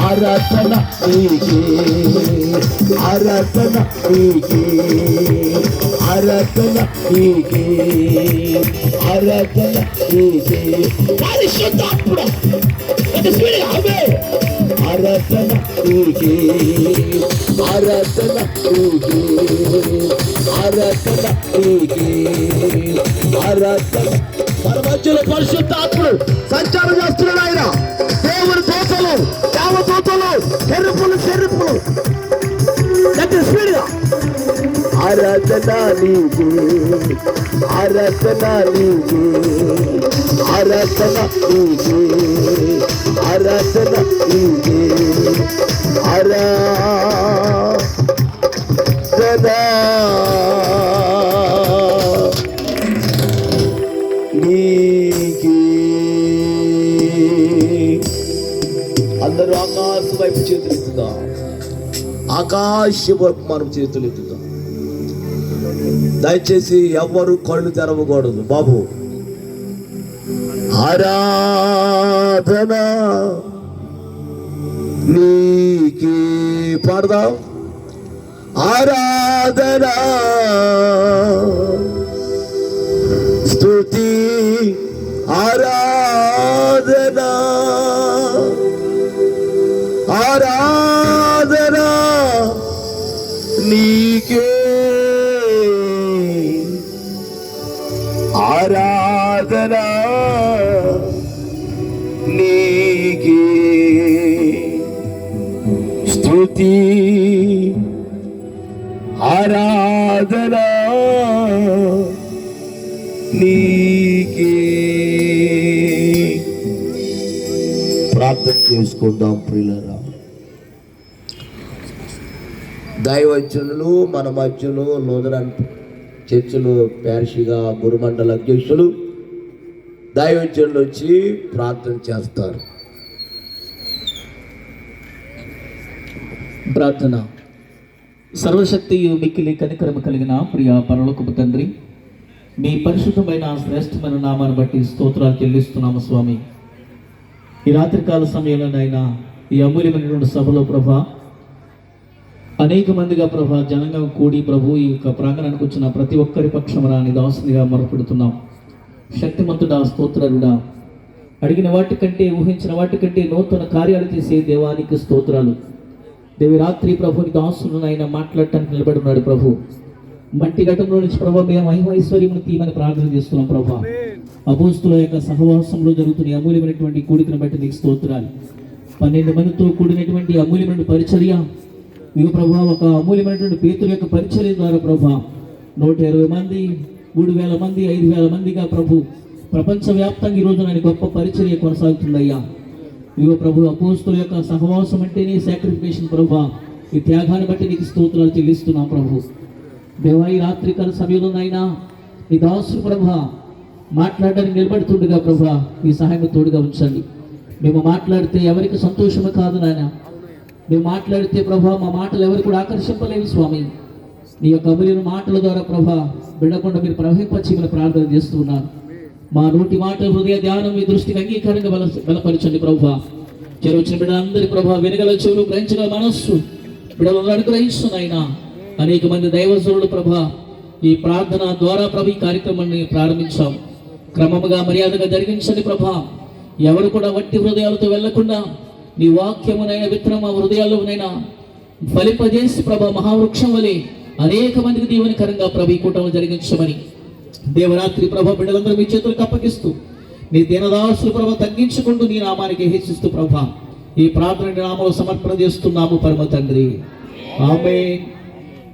ఆరాధన నీకే, ఆరాధన నీకే, ఆరాధన నీకే, ఆరాధన నీకే. పరిశుద్ధాత్ముడా ఆరాధన నీకే, ఆరాధన నీకే, ఆరాధన నీకే, ఆరాధన. మన మధ్యలో పరిశుద్ధాత్ముడు సంచారం చేస్తున్నాడు. ఆయన దేవుని దోతలు, దేవదూతలు, చెరుపులు స్పీడ్గా ఆరాధన నీకే, ఆరాధన నీకే, ఆరాధన నీకే, ఆరాధన నీకే, ఆరాధన నీకే. అందరూ ఆకాశం వైపు చేతులు ఎత్తుదాం, ఆకాశం వైపు మనం చేతులు ఎత్తుదాం. దయచేసి ఎవరు కళ్ళు తెరవకూడదు బాబు. ఆరాధన నీకే పాడదాం. ఆరాధన స్తుతి ఆరాధన, ఆరాధన నీకే, ఆరాధన నీకే, స్తుతి ఆరాధన నీకే. ప్రార్థన చేసుకుందాం ప్రియులారా. దైవజనులు మన మధ్యలో నూతన చర్చిలో ప్యారిషిగా గురుమండల అధ్యక్షులు దైవజనులు వచ్చి ప్రార్థన చేస్తారు. ప్రార్థన. సర్వశక్తియు మిక్కిలి కనికరము కలిగిన ప్రియ పరలోకపు తండ్రి, మీ పరిశుద్ధమైన శ్రేష్టమైన నామాన్ని బట్టి స్తోత్రాలు చెల్లిస్తున్నాము స్వామి. ఈ రాత్రికాల సమయంలోనైనా ఈ అమూల్యమైనటువంటి సభలో ప్రభా అనేక మందిగా ప్రభా జనంగా కూడి ప్రభు ఈ యొక్క ప్రాంగణానికి వచ్చిన ప్రతి ఒక్కరి పక్షమున నీ దాసునిగా మొరపెడుతున్నాం. శక్తిమంతుడా, స్తోత్రుడా, అడిగిన వాటికంటే ఊహించిన వాటికంటే నూతన కార్యాలు చేసే దేవానికి స్తోత్రాలు. దేవి రాత్రి ప్రభుని దాసును ఆయన మాట్లాడటానికి నిలబడి ఉన్నాడు ప్రభు. మట్టి ఘటంలో నుంచి ప్రభు మేము మహిమైశ్వర్యమును తీయమని ప్రార్థన చేస్తున్నాం ప్రభా. అపోస్తుల యొక్క సహవాసంలో జరుగుతున్న అమూల్యమైనటువంటి కూడికను బట్టి నీకు స్తోత్రాలు. 12 మందితో కూడినటువంటి అమూల్యమైన పరిచర్య ఇవి ప్రభా, ఒక అమూల్యమైనటువంటి పేతుల యొక్క పరిచర్య ద్వారా ప్రభా 120 మంది, 3000 మంది, 5000 మందిగా ప్రభు ప్రపంచవ్యాప్తంగా ఈరోజు నేను గొప్ప పరిచర్య కొనసాగుతుందయ్యా. ఇగో ప్రభు, అపోస్తుల యొక్క సహవాసం అంటేనే సాక్రిఫికేషన్ ప్రభా. ఈ త్యాగాన్ని బట్టి నీకు స్తోత్రాలు చెల్లిస్తున్నాం ప్రభు. దేవా, ఈ రాత్రికాల సమయంలోనైనా నీ దాసుడు ప్రభా మాట్లాడడానికి నిలబడుతుండగా ప్రభా మీ సహాయం తోడుగా ఉంచండి. మేము మాట్లాడితే ఎవరికి సంతోషమే కాదు నాయన. మేము మాట్లాడితే ప్రభా మా మాటలు ఎవరు కూడా ఆకర్షింపలేవు స్వామి. నీ యొక్క అమూల్యమైన మాటల ద్వారా ప్రభా బిడకుండా మీరు ప్రవహింపచేయమని ప్రార్థన చేస్తున్నాను. మా నోటి మాటలు, హృదయ ధ్యానం మీ దృష్టికి అంగీకారంగా బలపరచండి ప్రభా. చెరవచ్చిన బిడ్డలందరి ప్రభా వెనుగల చెవులు, గ్రహించగల మనస్సు బిడ్డలను అనుగ్రహిస్తున్నాయినా. అనేక మంది దైవజనులు ప్రభా ఈ ప్రార్థన ద్వారా ప్రభు ఈ కార్యక్రమాన్ని ప్రారంభించాం. క్రమముగా మర్యాదగా జరిగించండి ప్రభా. ఎవరు కూడా వట్టి హృదయాలతో వెళ్లకుండా నీ వాక్యమునైనా విత్తనం మా హృదయాల్లోనైనా ఫలింపజేసి ప్రభా మహావృక్షం వలె అనేక మందికి దీవెనకరంగా ప్రభు ఈ కూటమి జరిగించమని దేవరాత్రి ప్రభా బిడ్డలందరూ మీ చేతులకు అప్పగిస్తూ నీ దీనదాసులు ప్రభా తగ్గించుకుంటూ నీ నామానికి హెచ్చిస్తూ ప్రభా ఈ ప్రార్థన నామములో సమర్పణ చేస్తున్నాము పరమ తండ్రి. ఆమేన్.